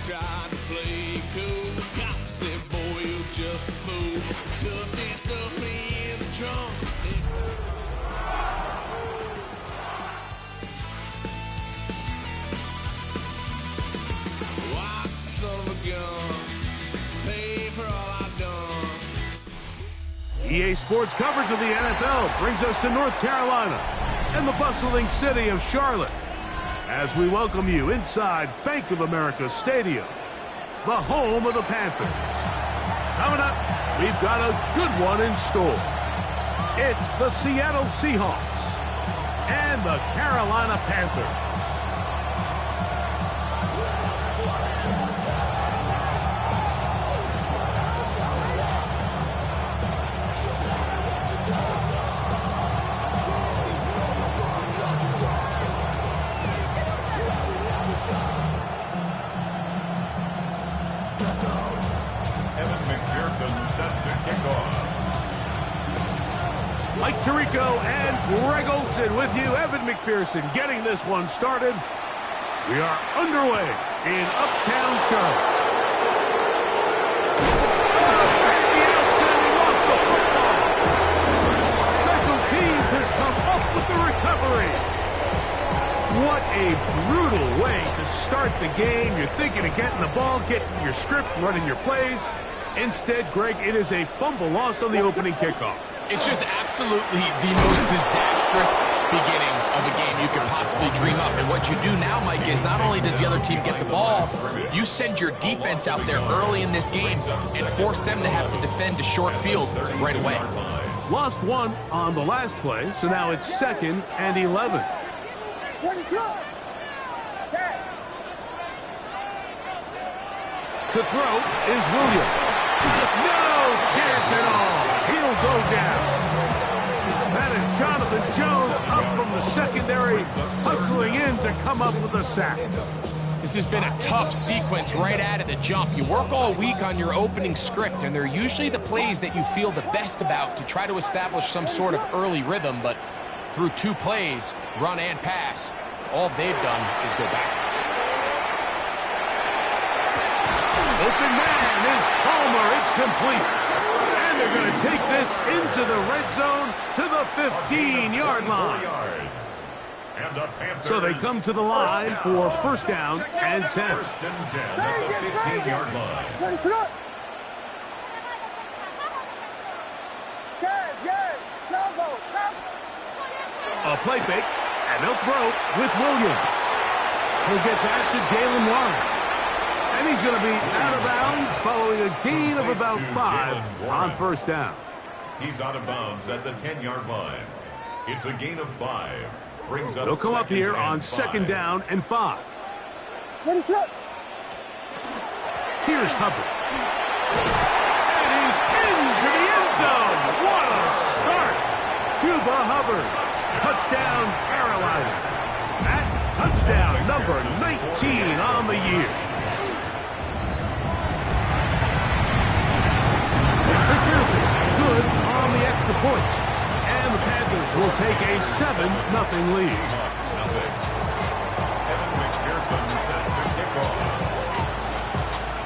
tried to play cool. Cops said, boy, you're just a fool. Cuffed and stuffed me in the trunk. Next time. White son of a gun. Pay for all I've done. EA Sports coverage of the NFL brings us to North Carolina and the bustling city of Charlotte as we welcome you inside Bank of America Stadium, the home of the Panthers. Coming up, we've got a good one in store. It's the Seattle Seahawks and the Carolina Panthers. Set to kick off. Mike Tirico and Greg Olson with you. Evan McPherson getting this one started. We are underway in Uptown Charlotte. At the outset, he lost the football. Special teams has come up with the recovery. What a brutal way to start the game. You're thinking of getting the ball, getting your script, running your plays. Instead, Greg, it is a fumble lost on the opening kickoff. It's just absolutely the most disastrous beginning of a game you could possibly dream up. And what you do now, Mike, is not only does the other team get the ball, you send your defense out there early in this game and force them to have to defend a short field right away. Lost one on the last play, so now it's 2nd and 11. To throw is Williams. No chance at all. He'll go down. That is Jonathan Jones up from the secondary, hustling in to come up with a sack. This has been a tough sequence right out of the jump. You work all week on your opening script, and they're usually the plays that you feel the best about to try to establish some sort of early rhythm, but through 2 plays, run and pass, all they've done is go backwards. Open man is Palmer. It's complete. And they're going to take this into the red zone to the 15-yard line. So they come to the line for first down and 10. First and 10 at the 15-yard line. A play fake, and they'll throw with Williams. He'll get that to Jalen Warren. And he's going to be out of bounds following a gain of about 5 on first down. He's out of bounds at the 10-yard line. It's a gain of 5. Brings up They'll come up here on 2nd down and 5. Here's Hubbard. And he's into the end zone. What a start. Chuba Hubbard. Touchdown, Carolina. That touchdown number 19 on the year. Good on the extra point. And the Panthers will take a 7-0 lead. Evan McPherson set to kick off.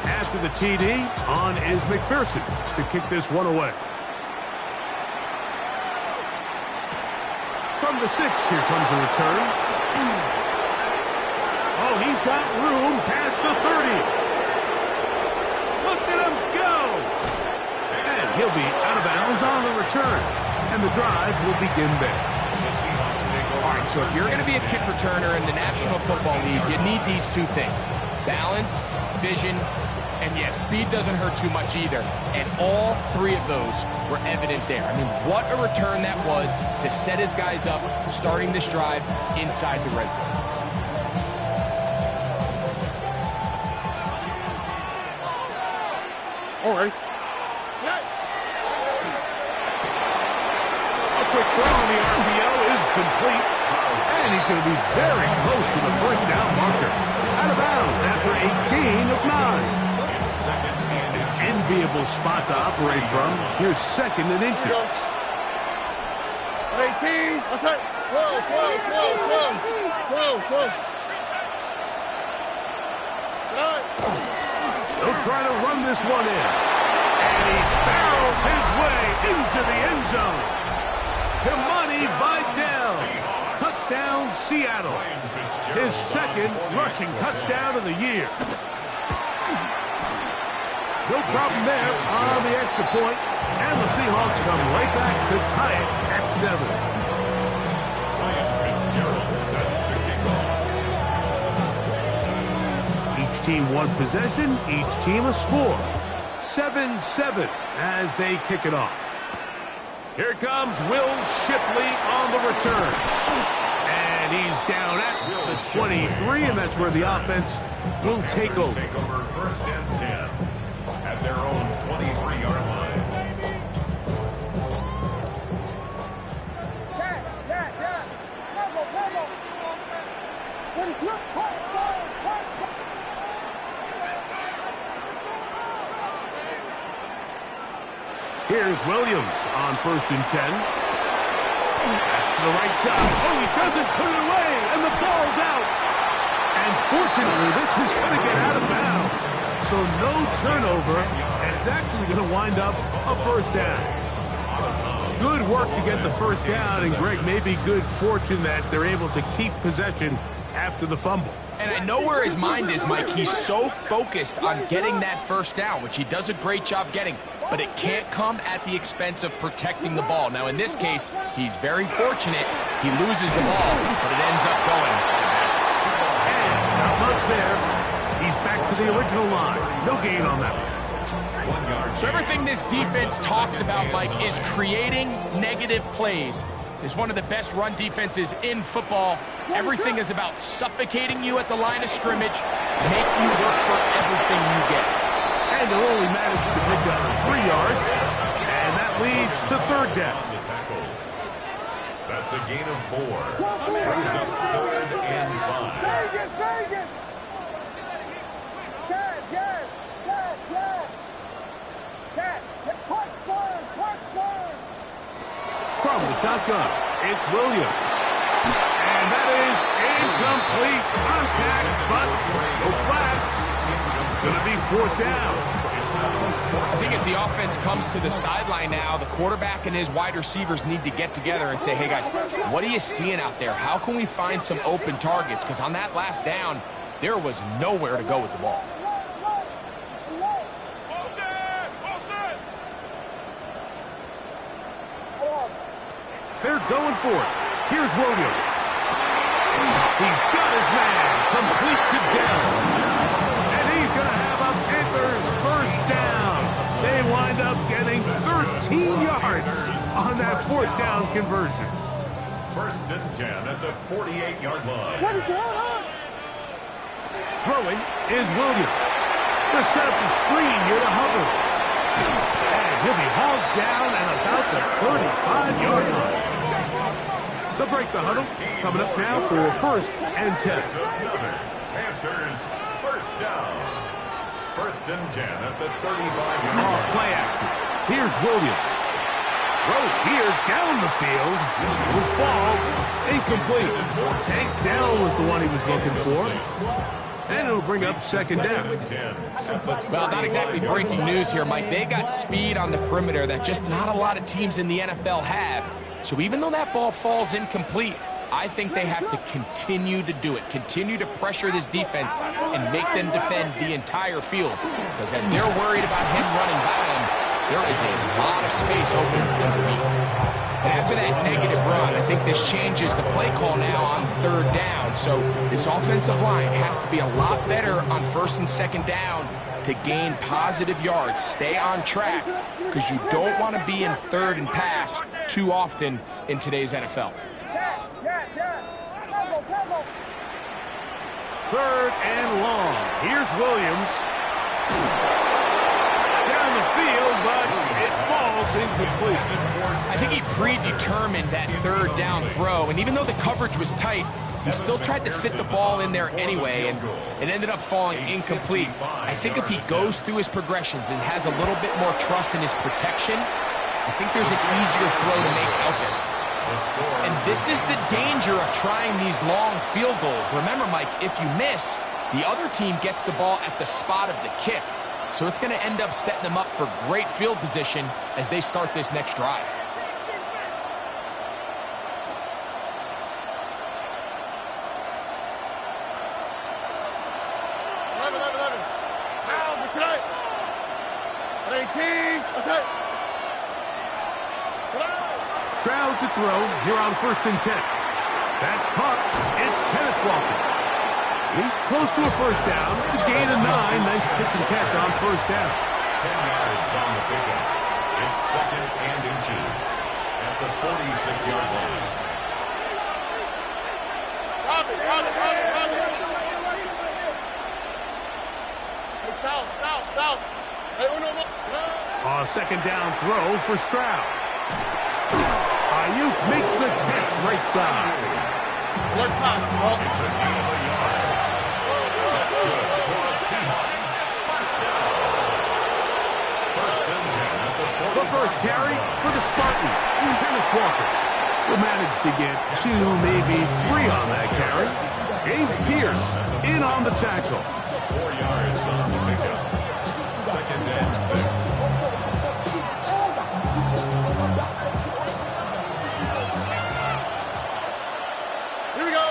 After the TD, on is McPherson to kick this one away. From the 6, here comes a return. Oh, he's got room past the 30. Look at him go! And he'll be out of bounds on the return. And the drive will begin there. All right, so if you're going to be a kick returner in the National Football League, you need these 2 things. Balance, vision, and yes, speed doesn't hurt too much either. And all 3 of those were evident there. I mean, what a return that was to set his guys up, starting this drive inside the red zone. All right. A quick throw on the RPO is complete. And he's going to be very close to the first down marker. Out of bounds after a gain of 9. An enviable spot to operate from. Here's 2nd and inches. 18. That's it. 12. trying to run this one in. And he barrels his way into the end zone. Kimani Vidal. Touchdown, Seattle. His second rushing touchdown of the year. No problem there on the extra point. And the Seahawks come right back to tie it at 7. Each team one possession, each team a score. 7-7 as they kick it off. Here comes Will Shipley on the return. And he's down at the 23, and that's where the offense will take over. First and 10 at their own 23-yard line. Here's Williams on 1st and 10. That's to the right side. Oh, he doesn't put it away, and the ball's out. And fortunately, this is going to get out of bounds. So no turnover, and it's actually going to wind up a first down. Good work to get the first down, and Greg, maybe good fortune that they're able to keep possession after the fumble. And I know where his mind is, Mike. He's so focused on getting that first down, which he does a great job getting, but it can't come at the expense of protecting the ball. Now, in this case, he's very fortunate. He loses the ball, but it ends up going out of bounds. And not much there. He's back to the original line. No gain on that one. So everything this defense talks about, Mike, is creating negative plays. Is one of the best run defenses in football. Everything is about suffocating you at the line of scrimmage, make you work for everything you get. And they'll only manage to pick up 3 yards, and that leads to 3rd down. That's a gain of 4. Brings up 3rd and 5. From the shotgun, it's Williams. And that is incomplete contact, but no flags. It's going to be 4th down. I think as the offense comes to the sideline now, the quarterback and his wide receivers need to get together and say, hey guys, what are you seeing out there? How can we find some open targets? Because on that last down, there was nowhere to go with the ball. They're going for it. Here's Williams. He's got his man complete to Dell. And he's going to have a Panthers first down. They wind up getting 13 yards on that 4th down conversion. 1st and 10 at the 48-yard line. What is that? Throwing is Williams. They're set up the screen here to Hubbard. And he'll be hauled down at about the 35-yard line. They'll break the huddle. Coming up now for 1st and 10. Another Panthers first down. 1st and 10 at the 35-yard line. Off play action. Here's Williams. Throw here down the field. It falls. Incomplete. Tank Dell was the one he was looking for. And it'll bring up 2nd down. Well, not exactly breaking news here, Mike. They got speed on the perimeter that just not a lot of teams in the NFL have. So even though that ball falls incomplete, I think they have to continue to do it. Continue to pressure this defense and make them defend the entire field. Because as they're worried about him running by them, there is a lot of space open underneath. After that negative run, I think this changes the play call now on 3rd down. So this offensive line has to be a lot better on 1st and 2nd down to gain positive yards. Stay on track because you don't want to be in 3rd and pass too often in today's NFL. 3rd and long. Here's Williams. Down the field, but it falls incomplete. I think he predetermined that 3rd down throw, and even though the coverage was tight, he still tried to fit the ball in there anyway, and it ended up falling incomplete. I think if he goes through his progressions and has a little bit more trust in his protection, I think there's an easier throw to make out there. And this is the danger of trying these long field goals. Remember, Mike, if you miss, the other team gets the ball at the spot of the kick. So it's going to end up setting them up for great field position as they start this next drive. Stroud to throw here on 1st and 10. That's caught. It's Kenneth Walker. He's close to a first down. It's a gain of 9. Nice pitch and catch on 1st down. 10 yards on the pickup. It's 2nd and inches at the 46-yard line. A 2nd down throw for Stroud. Ayuk makes the catch right side. It's a gain of a yard. That's good for the Seahawks. First down. 1st and 10 at the 40. The first carry for the Spartans. Kenneth Walker will manage to get 2, maybe 3 on that carry. James Pierce in on the tackle. 4 yards on the pickup. 2nd and 6. Here we go.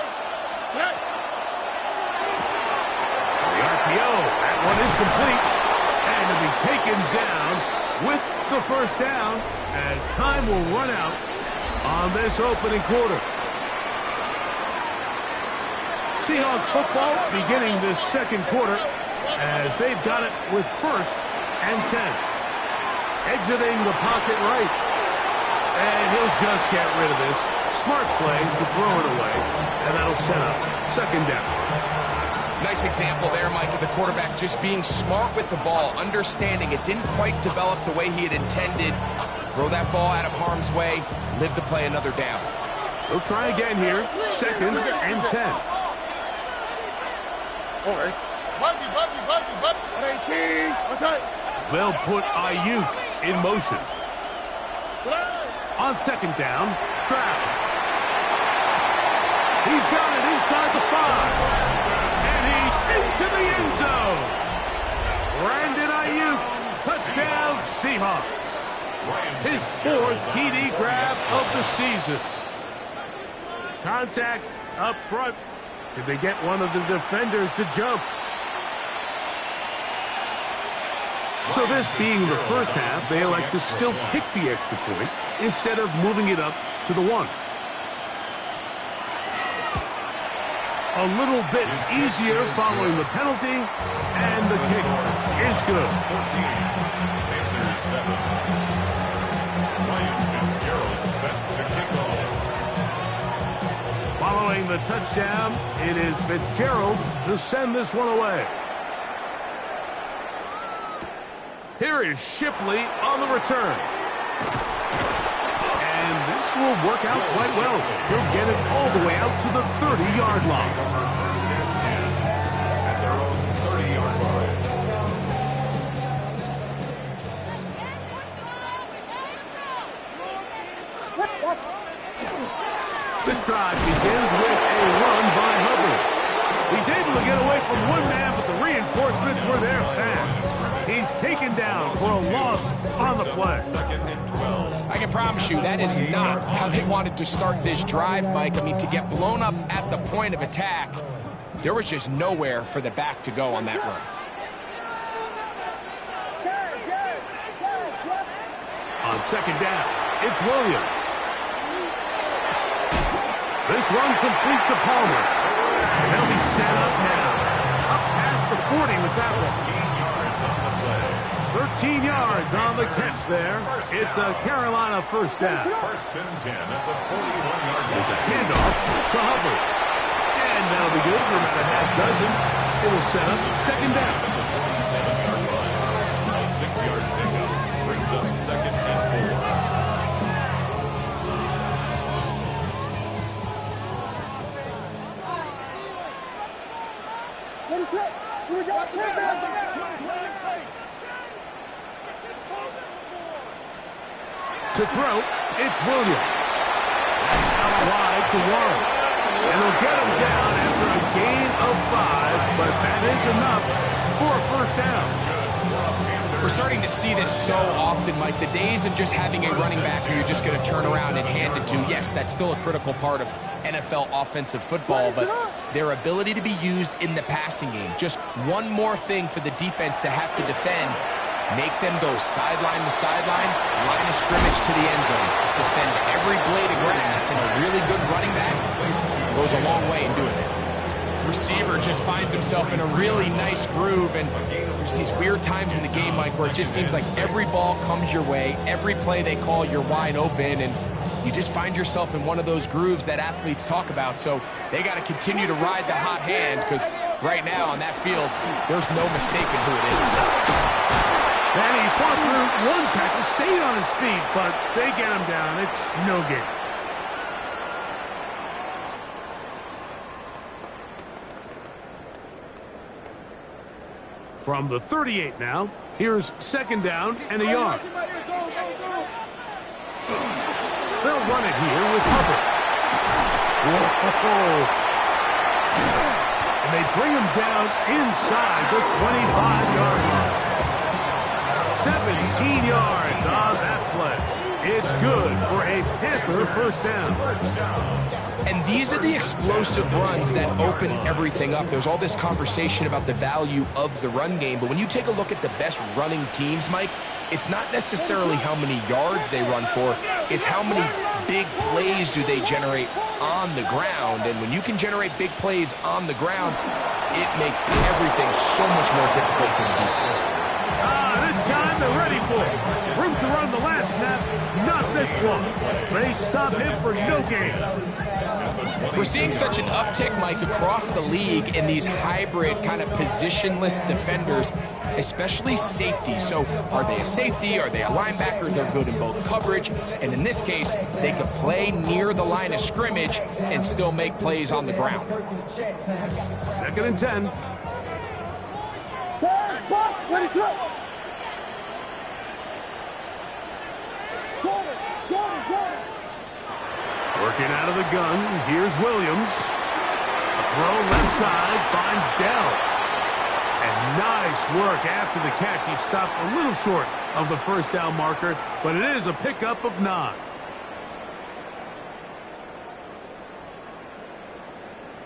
The RPO. That one is complete. And to be taken down with the first down as time will run out on this opening quarter. Seahawks football beginning this 2nd quarter as they've got it with 1st and 10. Exiting the pocket right. And he'll just get rid of this. Smart play to throw it away. And that'll set up 2nd down. Nice example there, Mike, of the quarterback just being smart with the ball, understanding it didn't quite develop the way he had intended. Throw that ball out of harm's way, live to play another down. They'll try again here. 2nd and 10. They'll put Ayuk in motion. On 2nd down, Stroud. He's got it inside the 5. And he's into the end zone. Brandon Ayuk, touchdown Seahawks. His 4th TD grab of the season. Contact up front. Did they get one of the defenders to jump? So this being the first half, they elect to still kick the extra point instead of moving it up to the 1. A little bit easier following the penalty, and the kick is good. 14. Panthers 7. Ryan Fitzgerald set to kick off. Following the touchdown, it is Fitzgerald to send this one away. Here is Shipley on the return. And this will work out quite well. He'll get it all the way out to the 30-yard line. 1st and 10 at their own 30-yard line. This drive begins with a run by Hubbard. He's able to get away from one man, but the reinforcements were there fast. He's taken down for a loss on the play. 2nd and 12. I can promise you that is not how they wanted to start this drive, Mike. I mean, to get blown up at the point of attack, there was just nowhere for the back to go on that run. On 2nd down, it's Williams. This run complete to Palmer. They'll be set up now. Up past the 40 with that one. 13 yards on the catch there. It's a Carolina first down. 1st and 10 at the 41-yard There's a line. handoff to Hubbard. And that'll be good for about a half dozen. It will set up 2nd down. 47-yard line. A 6-yard pickup brings up 2nd and 4. To throw, it's Williams. Out wide to Warren. And he'll get him down after a gain of 5, but that is enough for a first down. We're starting to see this so often, Mike. The days of just having a running back who you're just going to turn around and hand it to, yes, that's still a critical part of NFL offensive football, but their ability to be used in the passing game, just one more thing for the defense to have to defend, make them go sideline to sideline, line of scrimmage to the end zone, defend every blade of grass, and a really good running back goes a long way in doing it. Receiver just finds himself in a really nice groove, and there's these weird times in the game, Mike, where it just seems like every ball comes your way, every play they call, you're wide open, and you just find yourself in one of those grooves that athletes talk about. So they got to continue to ride the hot hand, because right now on that field, there's no mistaking who it is. And he fought through one tackle, stayed on his feet, but they get him down. It's no gain. From the 38 now, here's second down and a yard. They'll run it here with Hubbard. Whoa. And they bring him down inside the 25-yard line. 17 yards on that play. It's good for a Panther first down. And these are the explosive runs that open everything up. There's all this conversation about the value of the run game, but when you take a look at the best running teams, Mike, it's not necessarily how many yards they run for, it's how many big plays do they generate on the ground. And when you can generate big plays on the ground, it makes everything so much more difficult for the defense. This time they're ready for it. Room to run the last snap, not this one. They stop him for no gain. We're seeing such an uptick, Mike, across the league in these hybrid kind of positionless defenders, especially safety. So are they a safety? Are they a linebacker? They're good in both coverage. And in this case, they could play near the line of scrimmage and still make plays on the ground. 2nd and 10. Working out of the gun, here's Williams. A throw left side, finds Dell. And nice work after the catch. He stopped a little short of the first down marker, but it is a pickup of 9.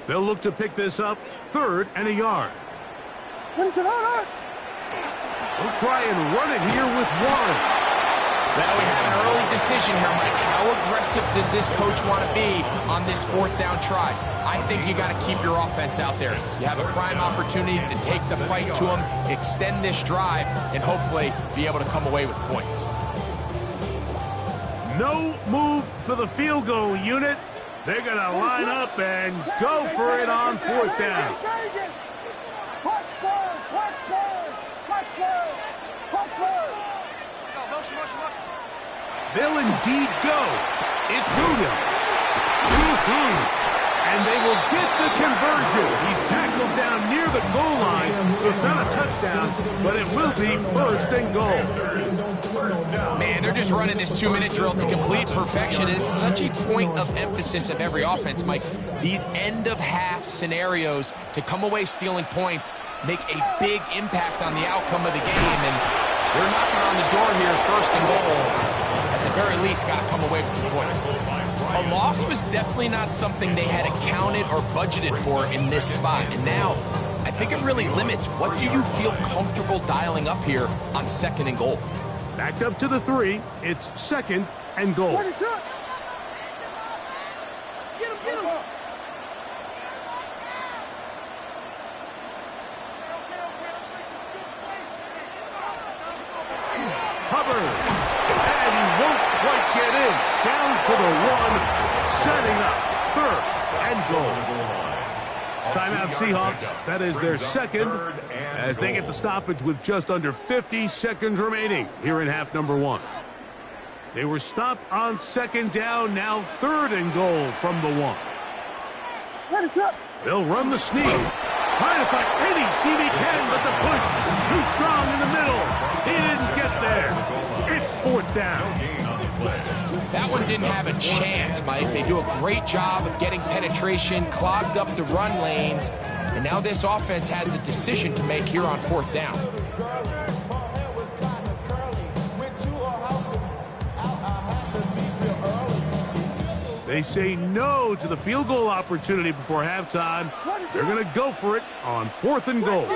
They'll look to pick this up, 3rd and a yard. They'll try and run it here with Warren. Now we have an early decision here, Mike. How aggressive does this coach want to be on this 4th down try? I think you got to keep your offense out there. You have a prime opportunity to take the fight to them, extend this drive, and hopefully be able to come away with points. No move for the field goal unit. They're going to line up and go for it on 4th down. They'll indeed go. It's Williams. And they will get the conversion. He's tackled down near the goal line, so it's not a touchdown, but it will be 1st and goal. Man, they're just running this 2-minute drill to complete perfection. It's such a point of emphasis of every offense, Mike. These end-of-half scenarios to come away stealing points make a big impact on the outcome of the game, and they're knocking on the door here, 1st and goal. At the very least, got to come away with some points. A loss was definitely not something they had accounted or budgeted for in this spot. And now, I think it really limits what do you feel comfortable dialing up here on 2nd and goal. Backed up to the 3. It's 2nd and goal. What is up? Get him, get him. Hubbard. And he won't quite get in. Down to the 1. Setting up 3rd and goal. Timeout Seahawks. That is their 2nd as they get the stoppage with just under 50 seconds remaining here in half number 1. They were stopped on 2nd down. Now 3rd and goal from the 1. What is up? They'll run the sneak. Trying to find any seam he can, but the push too strong in the middle. He didn't get there. It's 4th down. That one didn't have a chance, Mike. They do a great job of getting penetration, clogged up the run lanes, and now this offense has a decision to make here on 4th down. They say no to the field goal opportunity before halftime. They're going to go for it on 4th and goal.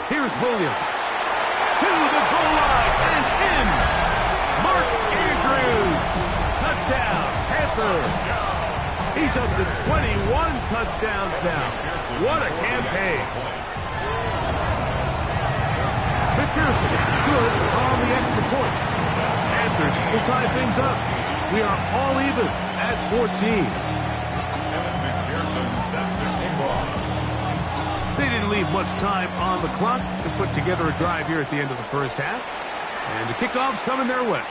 Here's Williams. To the goal line and in. Mark Andrews. Touchdown, Panthers. He's up to 21 touchdowns now. What a campaign. McPherson, good on the extra point. Panthers will tie things up. We are all even at 14. McPherson set to kick off. They didn't leave much time on the clock to put together a drive here at the end of the first half. And the kickoff's coming their way.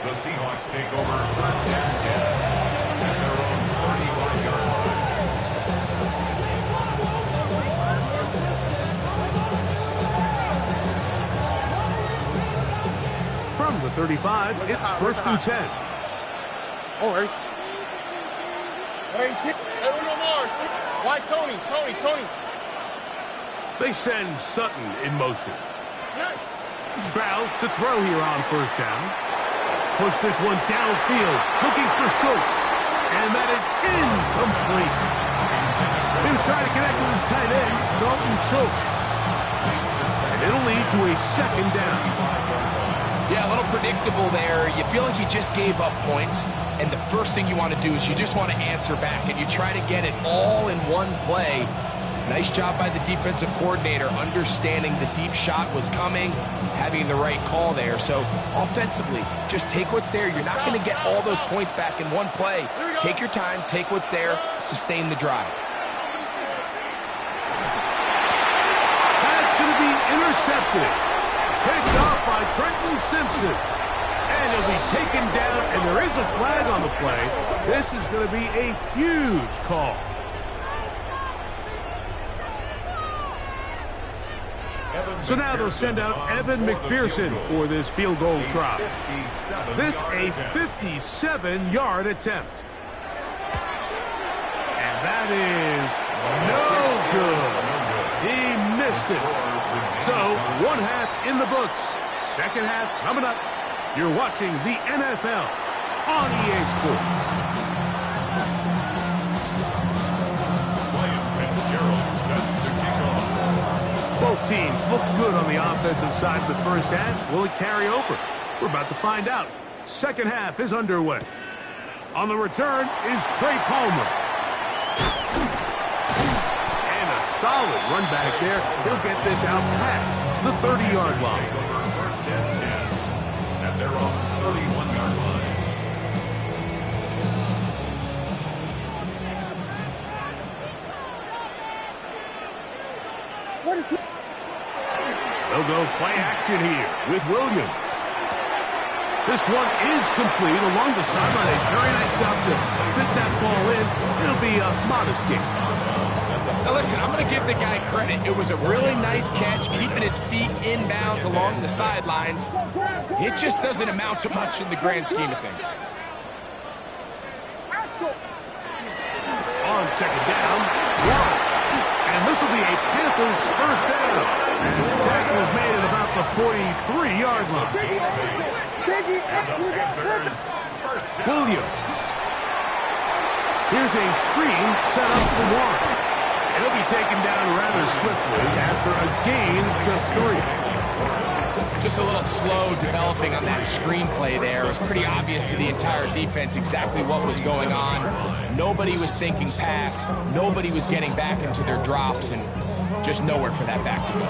The Seahawks take over 1st and 10 at their own 35-yard line. From the 35, it's 1st and 10. All right. Hey, no more. Why Tony? Tony. They send Sutton in motion. Stroud to throw here on 1st down. Push this one downfield, looking for Schultz. And that is incomplete. He was trying to connect with his tight end, Dalton Schultz. And it'll lead to a 2nd down. Yeah, a little predictable there. You feel like you just gave up points, and the first thing you want to do is you just want to answer back, and you try to get it all in one play. Nice job by the defensive coordinator, understanding the deep shot was coming, having the right call there. So offensively, just take what's there. You're not going to get all those points back in one play. Take your time, take what's there, sustain the drive. That's going to be intercepted. Picked off by Trenton Simpson. And he'll be taken down, and there is a flag on the play. This is going to be a huge call. So now they'll send out Evan McPherson for this field goal try. This a 57-yard attempt. And that is no good. He missed it. So 1 half in the books. 2nd half coming up. You're watching the NFL on EA Sports. William Fitzgerald set to kick off. Both teams look good on the offensive side of the first half. Will it carry over? We're about to find out. 2nd half is underway. On the return is Trey Palmer. And a solid run back there. He'll get this out past the 30-yard line. 1st and 10 at their own 31-yard line. What is it? They'll go play action here with Williams. This one is complete along the sideline. A very nice job to fit that ball in. It'll be a modest kick. Now listen, I'm going to give the guy credit. It was a really nice catch, keeping his feet inbounds along the sidelines. It just doesn't amount to much in the grand scheme of things. On 2nd down, Warren. And this will be a Panthers 1st down. As the tackle is made at about the 43-yard line. Panthers 1st down. Williams. Here's a screen set up for Warren. It'll be taken down rather swiftly after a gain of just 3. Just a little slow developing on that screenplay there. It was pretty obvious to the entire defense exactly what was going on. Nobody was thinking pass. Nobody was getting back into their drops, and just nowhere for that back to go.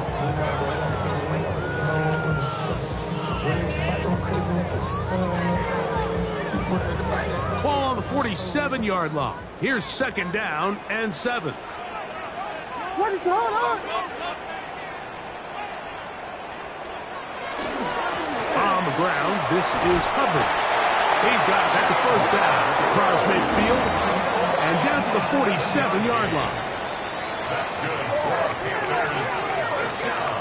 Ball on the 47-yard line. Here's 2nd down and 7. What is going on? On the ground, this is Hubbard. He's got that's a 1st down across midfield and down to the 47-yard line. That's good for the Panthers. 1st down.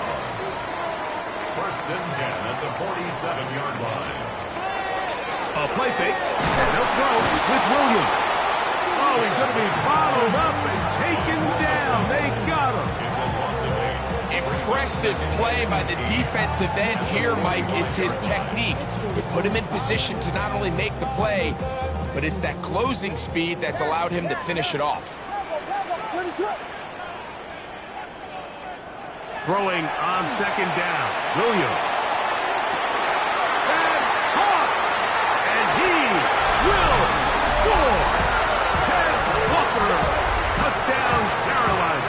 1st and 10 at the 47-yard line. A play fake. They'll throw with Williams. Oh, he's going to be bottled up and taken down. They got him. It's a loss of 8. it. impressive play by the defensive end here, Mike. It's his technique. It put him in position to not only make the play, but it's that closing speed that's allowed him to finish it off. Throwing on second down, Williams. That's caught! And he will score! Heads Walker, touchdown Carolina.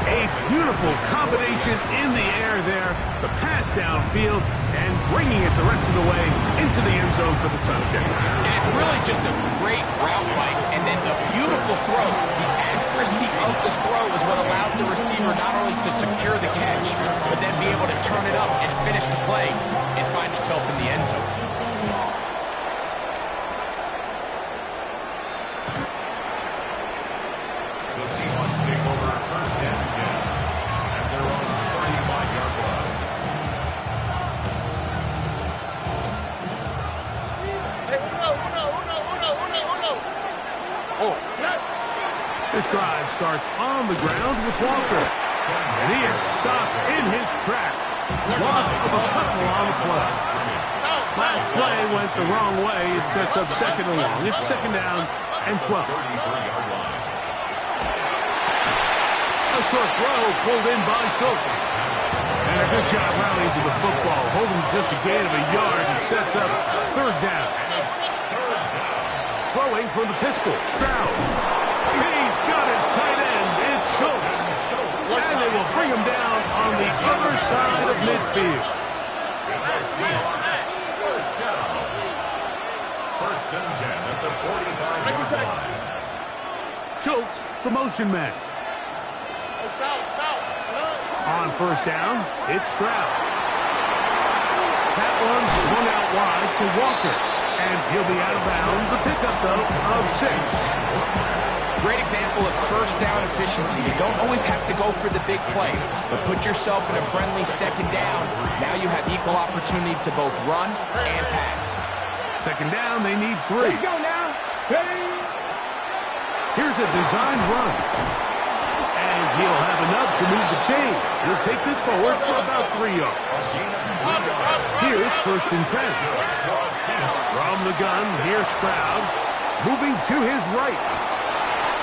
A beautiful combination in the air there, the pass downfield, and bringing it the rest of the way into the end zone for the touchdown. And it's really just a great route, Mike, and then a beautiful throw. The accuracy of the throw is what allowed the receiver not only to secure the catch, but then be able to turn it up and finish the play and find himself in the end zone. The Seahawks take over first and 10 at their own 35-yard line. This drive starts on the ground with Walker. And he is stopped in his tracks. Loss of a couple on the play. Last play went the wrong way. It sets up second and long. It's second down and 12. 33-yard line. A short throw pulled in by Schultz. And a good job rallying to the football. Holding just a gain of a yard and sets up third down. Throwing from the pistol, Stroud. He's got his tight end. It's Schultz. And they will bring him down on the other side of midfield. First down. First and 10 at the 45-yard line. Schultz, the motion man. On first down, it's Stroud. That one swung out wide to Walker. And he'll be out of bounds. A pickup, though, of 6. Great example of first down efficiency. You don't always have to go for the big play, but put yourself in a friendly second down. Now you have equal opportunity to both run and pass. Second down, they need 3. Let's go now. Here's a designed run. And he'll have enough to move the chains. He'll take this forward for about 3 yards. Here's first and 10. From the gun, here's Stroud. Moving to his right.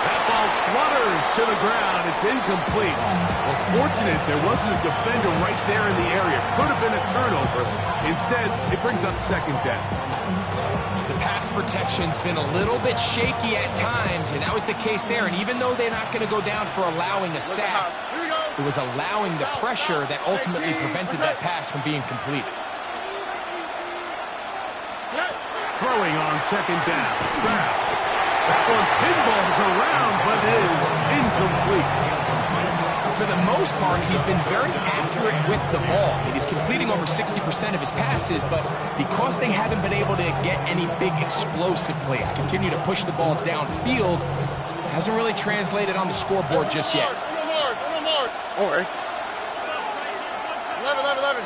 That ball flutters to the ground. It's incomplete. Well, fortunate there wasn't a defender right there in the area. Could have been a turnover. Instead, it brings up second down. The pass protection's been a little bit shaky at times, and that was the case there. And even though they're not going to go down for allowing a sack, it was allowing the pressure that ultimately prevented that pass from being completed. Throwing on second down. Stroud. That one pinballs around, but is incomplete. For the most part, he's been very accurate with the ball. He's completing over 60% of his passes, but because they haven't been able to get any big explosive plays, continue to push the ball downfield, hasn't really translated on the scoreboard just yet. All right. 11.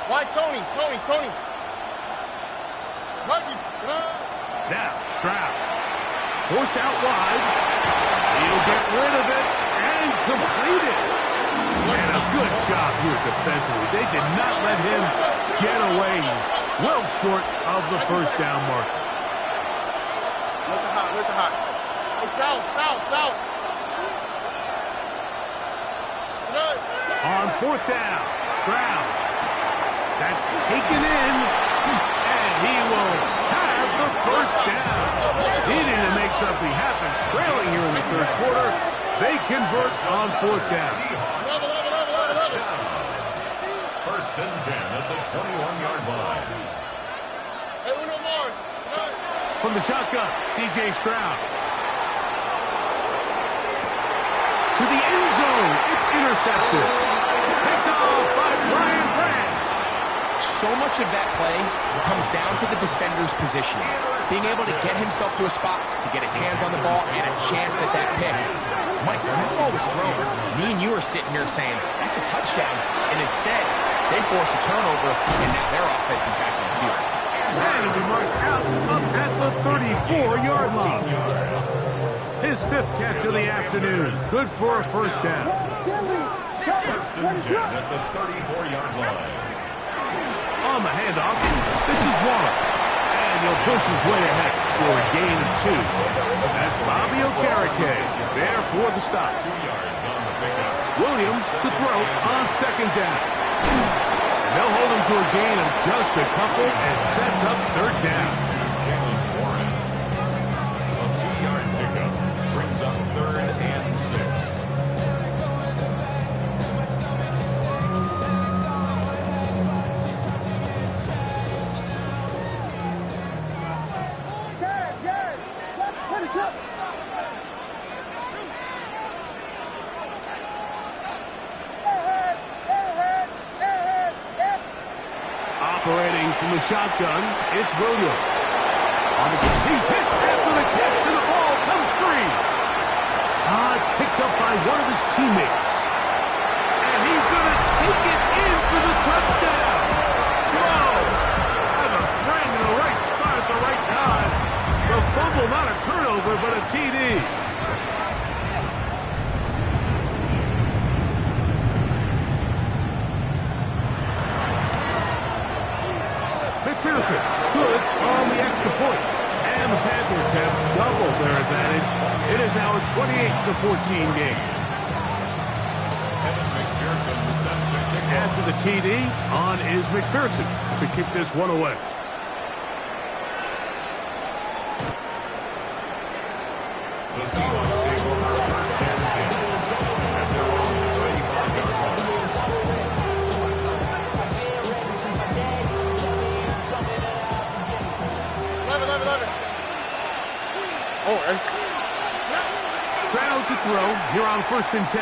Why Tony? Now, Stroud. Forced out wide. He'll get rid of it and complete it. And a good job here defensively. They did not let him get away. He's well short of the first down mark. Where's the hot? Oh, south. Good. On fourth down, Stroud. That's taken in, and he will have the first down. Needing to make something happen, trailing here in the third quarter. They convert on fourth down. First and 10 at the 21-yard line. From the shotgun, C.J. Stroud. To the end zone, it's intercepted. Picked off by Brian Branch. So much of that play comes down to the defender's positioning. Being able to get himself to a spot, to get his hands on the ball, and a chance at that pick. Mike, when that ball was thrown, me and you are sitting here saying, that's a touchdown. And instead, they force a turnover, and now their offense is back on the field. And he'll be marked out up at the 34-yard line. His 5th catch of the afternoon. Good for a first down. First and 10 at the 34-yard line. On the handoff, this is Warren. And he'll push his way ahead for a gain of 2. That's Bobby Okereke there for the stop. 2 yards on the pickup. Williams to throw on 2nd down. And they'll hold him to a gain of just a couple and sets up 3rd down. Jalen Warren. A 2-yard pickup brings up 3rd and 6. Operating from the shotgun, it's Williams. He's hit after the catch, and the ball comes free. It's picked up by one of his teammates. And he's going to take it in for the touchdown. Whoa! Have a friend in the right spot at the right time. The fumble, not a turnover, but a TD. McPherson, good on the extra point. And the Panthers have doubled their advantage. It is now a 28-14 game. Evan McPherson set to kick off. After the TD, on is McPherson to kick this one away. The Seahawks take over first and 10 at their own 35-yard line. Stroud to throw here on 1st and 10.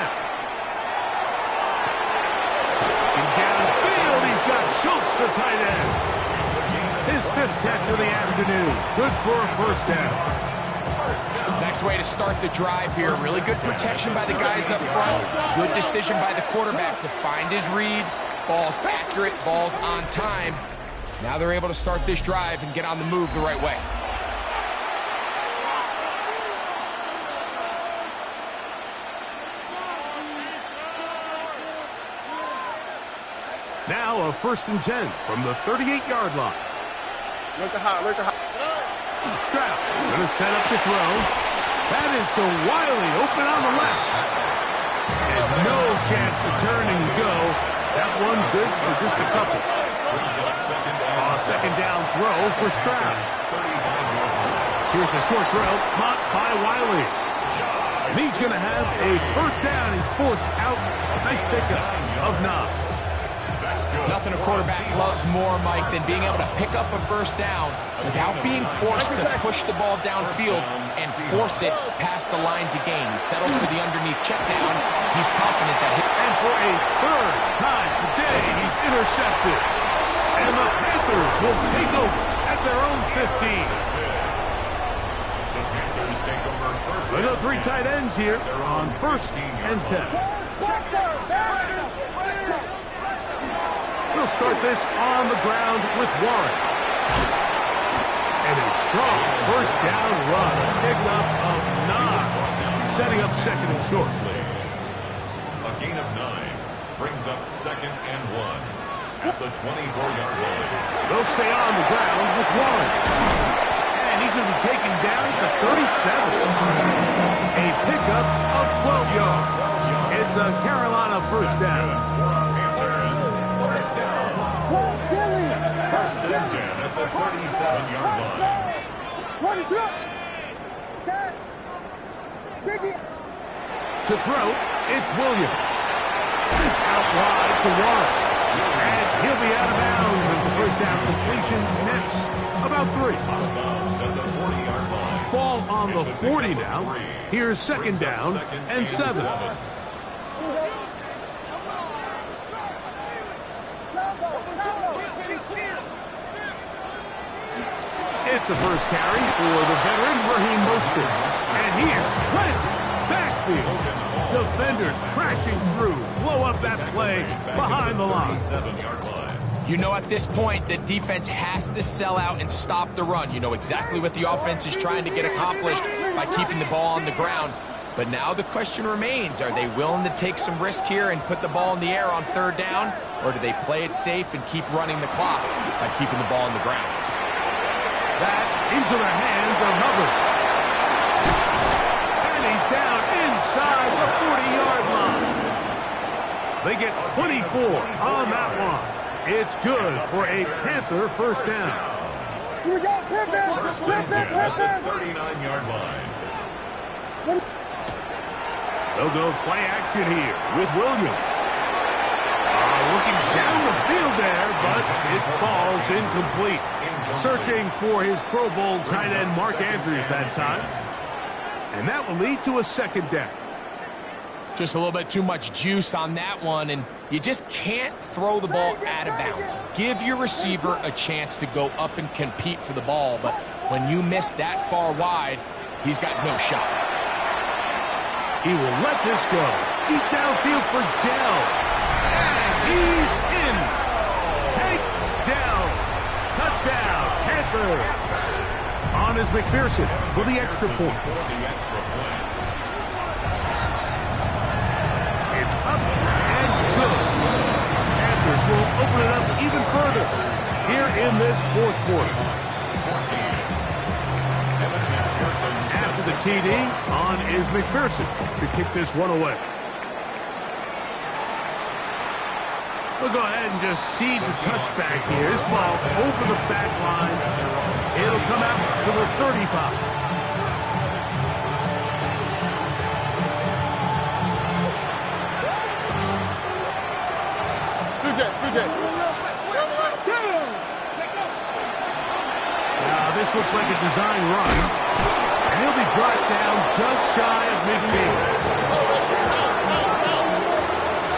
And downfield, he's got Schultz, the tight end. His 5th catch of the afternoon. Good for a first down. Next way to start the drive here. Really good protection by the guys up front. Good decision by the quarterback to find his read. Ball's accurate, ball's on time. Now they're able to start this drive and get on the move the right way. Now a 1st and 10 from the 38-yard line. Look at hot. Stroud going to set up the throw. That is to Wiley, open on the left. And no chance to turn and go. That one good for just a couple. Second down throw for Stroud. Here's a short throw, caught by Wiley. And he's going to have a first down. He's forced out. Nice pickup of Nas. Nothing a quarterback loves more, Mike, than being able to pick up a first down without being forced to push the ball downfield and force it past the line to gain. He settles for the underneath check down. He's confident that And for a 3rd time today, he's intercepted. And the Panthers will take over at their own 15. The Panthers take over first. So no 3 tight ends here on 1st and 10. We'll start this on the ground with Warren. And a strong first down run. Pickup of 9. Setting up 2nd and short. A gain of 9 brings up 2nd and 1 at the 24-yard line. They'll stay on the ground with Warren. And he's going to be taken down at the 37. A pickup of 12 yards. It's a Carolina first down. First and 10 at the 37-yard line. To throw, it's Williams. Out wide to Warren. And he'll be out of bounds as the first down completion nets about 3. Out of bounds at the 40-yard line. Ball on the 40 now. Here's 2nd down and 7. It's a first carry for the veteran Raheem Mostert. And he is planted backfield. Defenders crashing through. Blow up that play behind the line. 7-yard line. You know at this point the defense has to sell out and stop the run. You know exactly what the offense is trying to get accomplished by keeping the ball on the ground. But now the question remains, are they willing to take some risk here and put the ball in the air on 3rd down? Or do they play it safe and keep running the clock by keeping the ball on the ground? That into the hands of Hubbard. And he's down inside the 40-yard line. They get 24 on that one. It's good for a Panther first down. Here we go, Pippen! First and 10 at the 39-yard line. They'll go play action here with Williams. Looking down the field there, but it falls incomplete. Searching for his Pro Bowl tight end Mark Andrews that time. And that will lead to a 2nd down. Just a little bit too much juice on that one, and you just can't throw the ball out of bounds. Give your receiver a chance to go up and compete for the ball, but when you miss that far wide, he's got no shot. He will let this go. Deep downfield for Dell. And he's in. Take down. Touchdown, Panther. On is McPherson for the extra point. It's up and good. Panthers will open it up even further here in this 4th quarter. After the TD, on is McPherson to kick this one away. We'll go ahead and just seed the touchback here. This ball over the back line. It'll come out to the 35. Now this looks like a design run. And he'll be brought down just shy of midfield.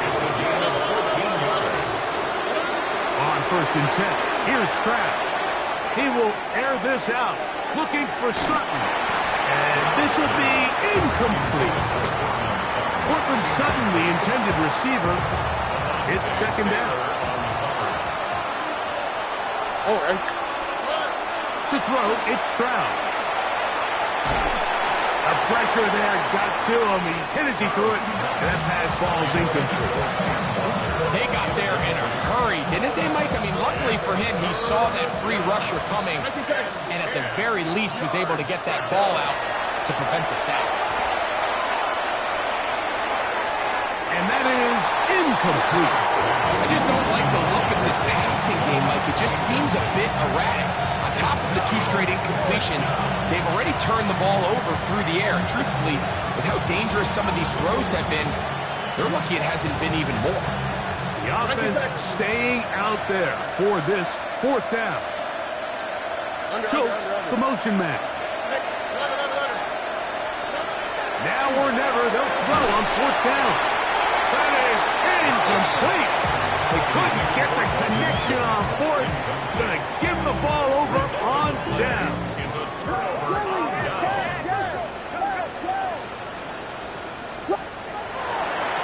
It's a gain of 14 yards. On 1st and 10, here's Stroud. He will air this out, looking for Sutton. And this will be incomplete. Cortland Sutton, the intended receiver. It's 2nd down. To throw, it's Stroud. The pressure there got to him. He's hit as he threw it, and that pass ball's incomplete. They got there in a hurry, didn't they, Mike? I mean, luckily for him, he saw that free rusher coming, and at the very least was able to get that ball out to prevent the sack. And that is incomplete. I just don't like the look of this passing game, Mike. It just seems a bit erratic. On top of the 2 straight incompletions, they've already turned the ball over through the air. And truthfully, with how dangerous some of these throws have been, they're lucky it hasn't been even more. The offense staying out there for this 4th down. Schultz, the motion man. Now or never, they'll throw on 4th down. That is incomplete. They couldn't get the connection on 4th. Gonna give the ball over on down.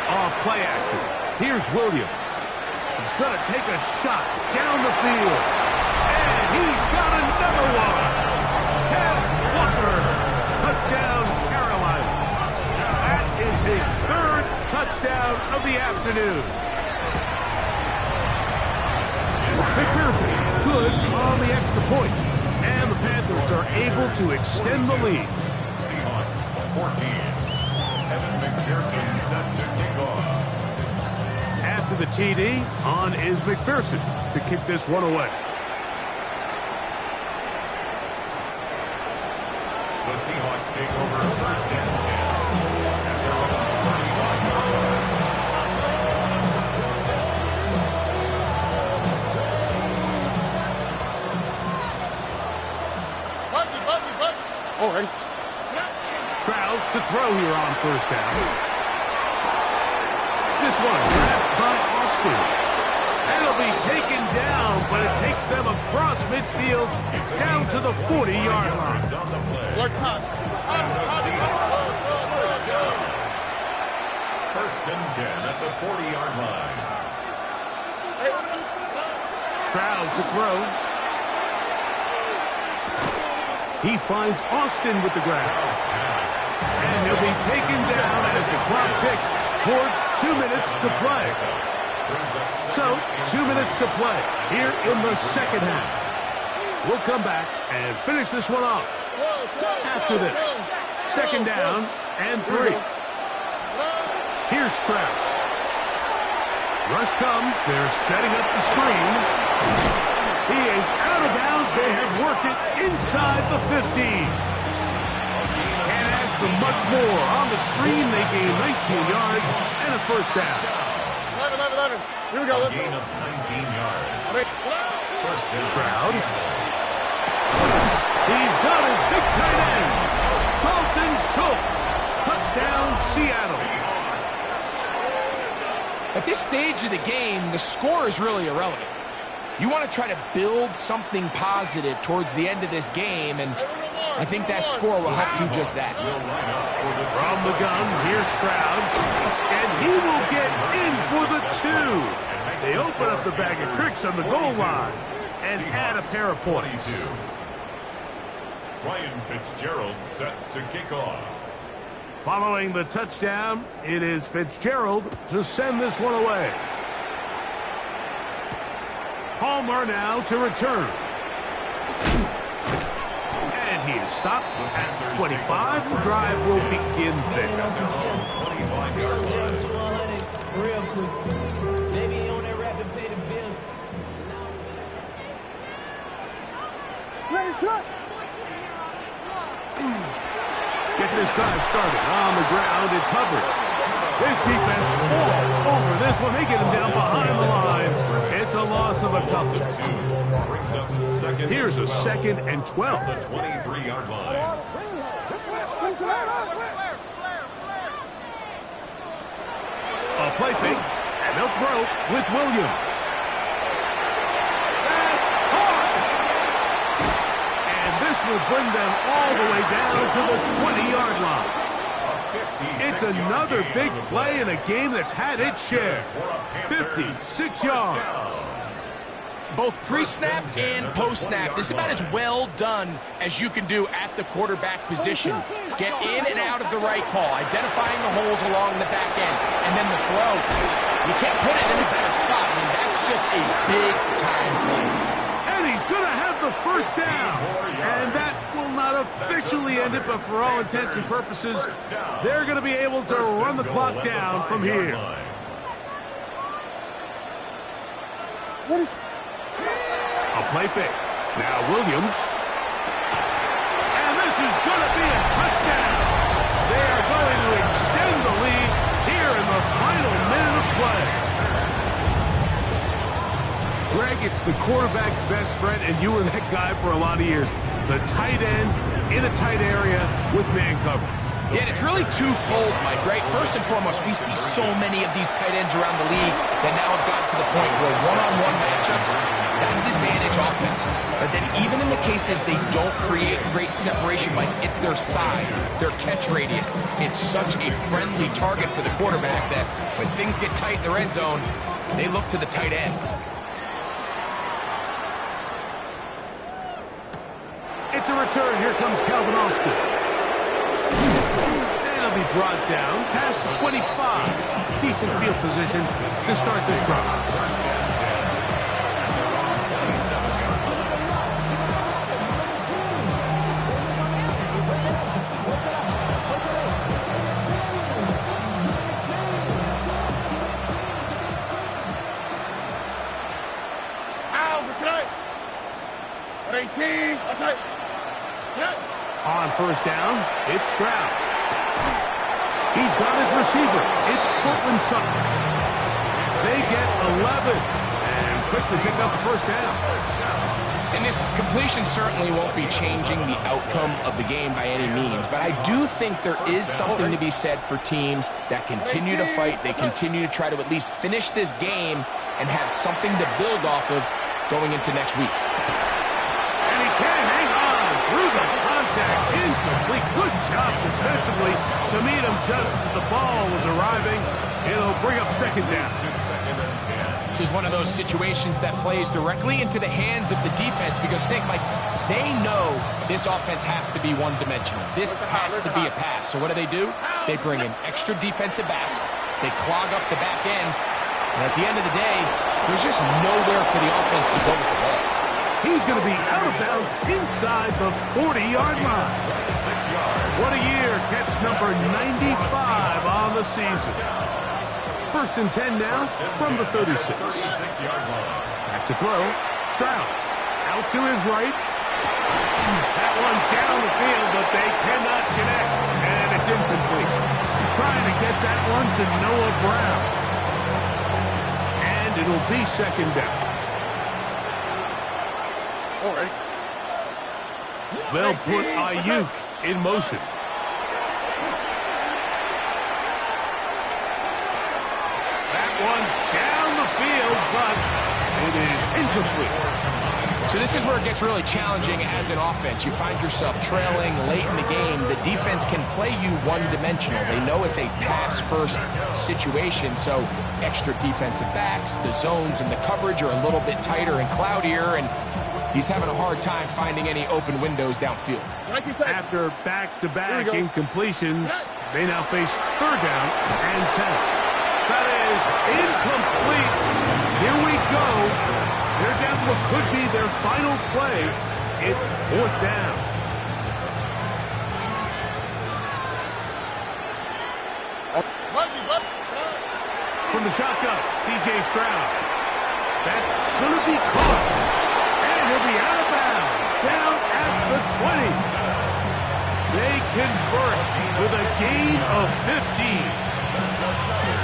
Off play action. Here's Williams. He's gonna take a shot down the field. And he's got another one. Has Walker. Touchdown, Carolina. That is his 3rd touchdown of the afternoon. McPherson, good on the extra point. And the Panthers are able to extend the lead. Seahawks 14. Evan McPherson set to kick off. After the TD, on is McPherson to kick this one away. The Seahawks take over 1st and 10. At their own 35-yard line. Stroud to throw here on 1st down. This one grabbed by Austin. That'll be taken down, but it takes them across midfield down to the 40-yard line. On the play. And the Seahawks, 1st down. 1st and 10 at the 40-yard line. Stroud to throw. He finds Austin with the grab. And he'll be taken down as the clock ticks towards 2 minutes to play. So, 2 minutes to play here in the second half. We'll come back and finish this one off. After this, second down and 3. Here's Stroud. Rush comes. They're setting up the screen. He is out of bounds. They have worked it inside the 15. Can't ask for much more. On the screen, they gain 19 yards and a first down. 11. Here we go. A gain of 19 yards. First down. Stroud. He's got his big tight end, Dalton Schultz. Touchdown, Seattle. At this stage of the game, the score is really irrelevant. You want to try to build something positive towards the end of this game, and I think that score will help do just that. From the gun, here's Stroud, and he will get in for the 2. They open up the bag of tricks on the goal line and add a pair of points. Ryan Fitzgerald set to kick off. Following the touchdown, it is Fitzgerald to send this one away. Palmer now to return. And he is stopped at 25. The drive will begin there. 25 yards. Real quick. Maybe on that rapid pay the bills. Ready, set. Get this drive started. On the ground, it's Hubbard. This defense all over this one. They get him down behind the line. It's a loss of a couple. Here's a 2nd and 12. The 23-yard line. A play fake, and they'll throw with Williams. That's caught! And this will bring them all the way down to the 20-yard line. It's another big play in a game that's had its share. 56 yards. Both pre-snap and post-snap, this is about as well done as you can do at the quarterback position. Get in and out of the right call, identifying the holes along the back end, and then the throw. You can't put it in a better spot. I mean, that's just a big-time play. And he's going to have the first down. And that will not officially end it, but for all intents and purposes, they're going to be able to run the clock down from here. A play fake. Now Williams. And this is going to be a touchdown. They are going to extend the lead here in the final minute of play. Greg, it's the quarterback's best friend, and you were that guy for a lot of years. The tight end in a tight area with man coverage. Yeah, and it's really twofold, Mike, right? First and foremost, we see so many of these tight ends around the league that now have gotten to the point where one-on-one matchups, that's advantage offense. But then even in the cases they don't create great separation, Mike, it's their size, their catch radius. It's such a friendly target for the quarterback that when things get tight in the red zone, they look to the tight end. It's a return. Here comes Calvin Austin. And he'll be brought down past the 25. Decent field position to start this drive. On first down, it's Stroud. He's got his receiver. It's Cortland Sutton. They get 11 and quickly pick up the first down. And this completion certainly won't be changing the outcome of the game by any means, but I do think there is something to be said for teams that continue to fight. They continue to try to at least finish this game and have something to build off of going into next week. And he can hang on through the contact, incomplete. incomplete. Good job defensively to meet him just as the ball was arriving. It'll bring up second down. This is one of those situations that plays directly into the hands of the defense because think, Mike, they know this offense has to be one-dimensional. This has to be a pass. So what do? They bring in extra defensive backs. They clog up the back end. And at the end of the day, there's just nowhere for the offense to go with the ball. He's going to be out of bounds inside the 40-yard line. What a year. Catch number 95 on the season. First and 10 now from the 36. Back to throw. Stroud. Out to his right. That one down the field, but they cannot connect. And it's incomplete. Trying to get that one to Noah Brown. And it'll be second down. All right. They'll put Ayuk in motion. One down the field, but it is incomplete. So this is where it gets really challenging as an offense. You find yourself trailing late in the game. The defense can play you one-dimensional. They know it's a pass-first situation, so extra defensive backs, the zones and the coverage are a little bit tighter and cloudier, and he's having a hard time finding any open windows downfield. After back-to-back incompletions, they now face third down and 10. That is incomplete. Here we go. They're down to what could be their final play. It's fourth down. From the shotgun, C.J. Stroud. That's going to be caught. And he'll be out of bounds. Down at the 20. They convert with a gain of 15.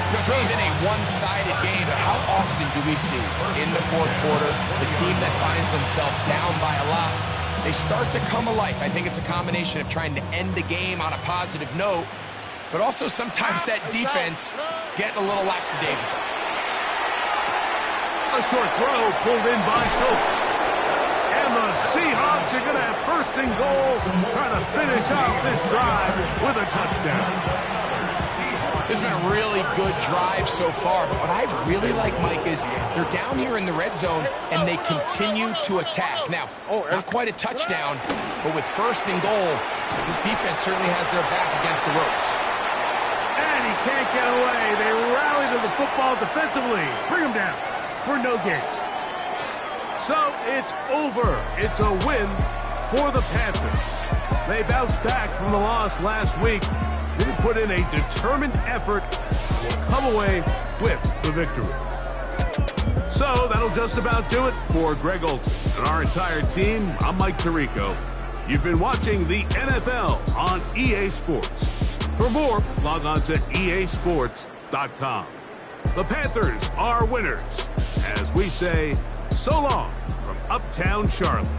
It's really been a one-sided game, but how often do we see in the fourth quarter the team that finds themselves down by a lot, they start to come alive. I think it's a combination of trying to end the game on a positive note, but also sometimes that defense getting a little lackadaisical. A short throw pulled in by Schultz. And the Seahawks are going to have first and goal, trying to finish off this drive with a touchdown. This has been a really good drive so far, but what I really like, Mike, is they're down here in the red zone, and they continue to attack. Now, not quite a touchdown, but with first and goal, this defense certainly has their back against the ropes. And he can't get away. They rally to the football defensively. Bring him down for no gain. So it's over. It's a win for the Panthers. They bounced back from the loss last week. Didn't put in a determined effort, will come away with the victory. So that'll just about do it for Greg Olson and our entire team. I'm Mike Tirico. You've been watching the NFL on EA Sports. For more, log on to easports.com. The Panthers are winners, as we say, so long from Uptown Charlotte.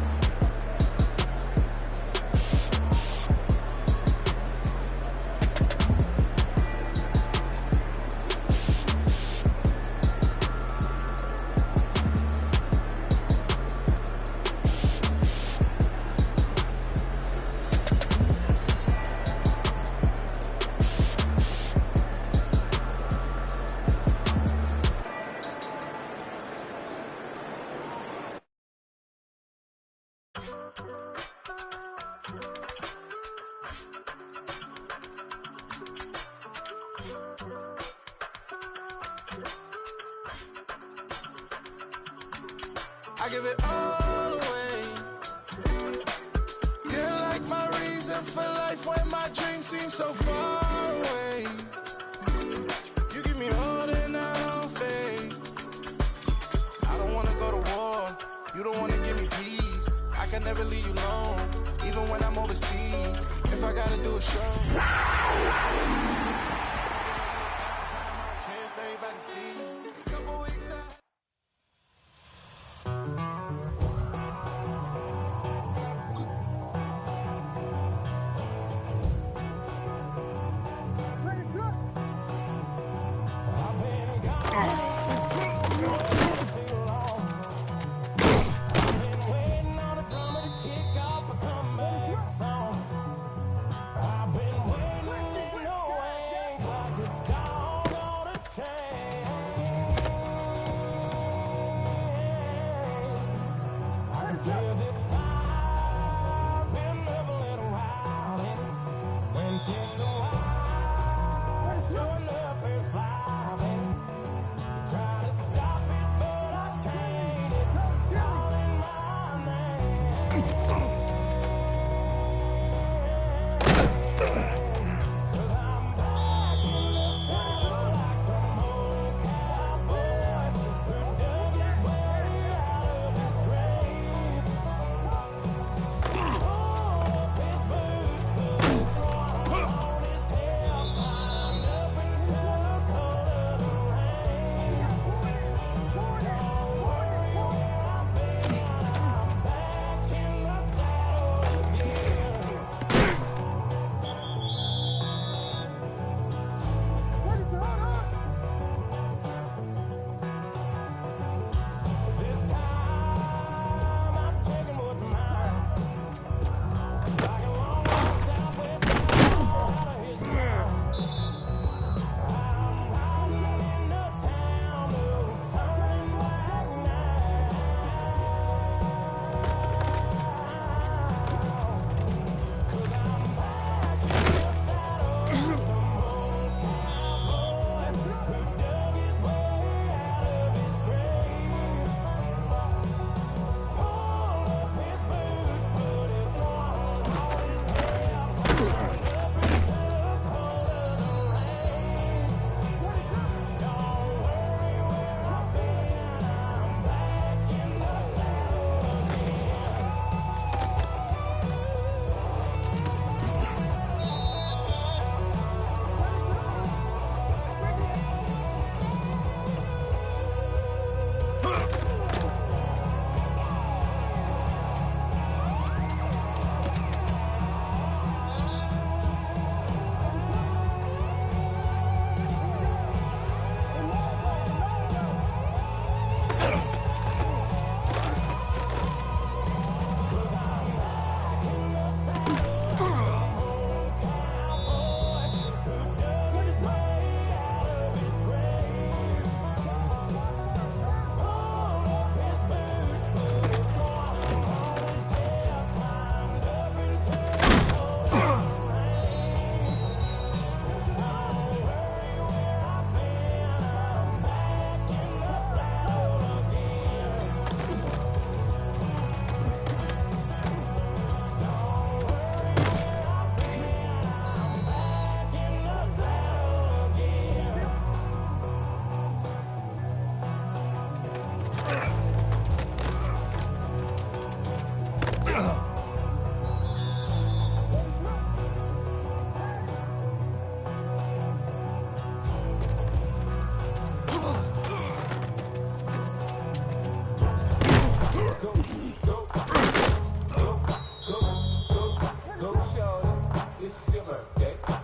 I give it all away. You're like my reason for life when my dreams seem so far away. You give me all that I don't fade. I don't wanna go to war. You don't wanna give me peace. I can never leave you alone, even when I'm overseas. If I gotta do a show, I care if everybody see. Couple weeks out.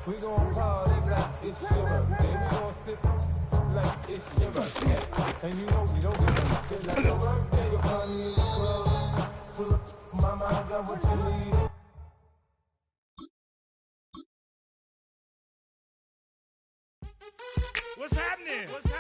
We gon' party like it's your birthday. We gon' sip like it's your birthday. And you know we don't give a shit like your birthday. You'll find me in the club, full of mama, I got what you need. What's happening?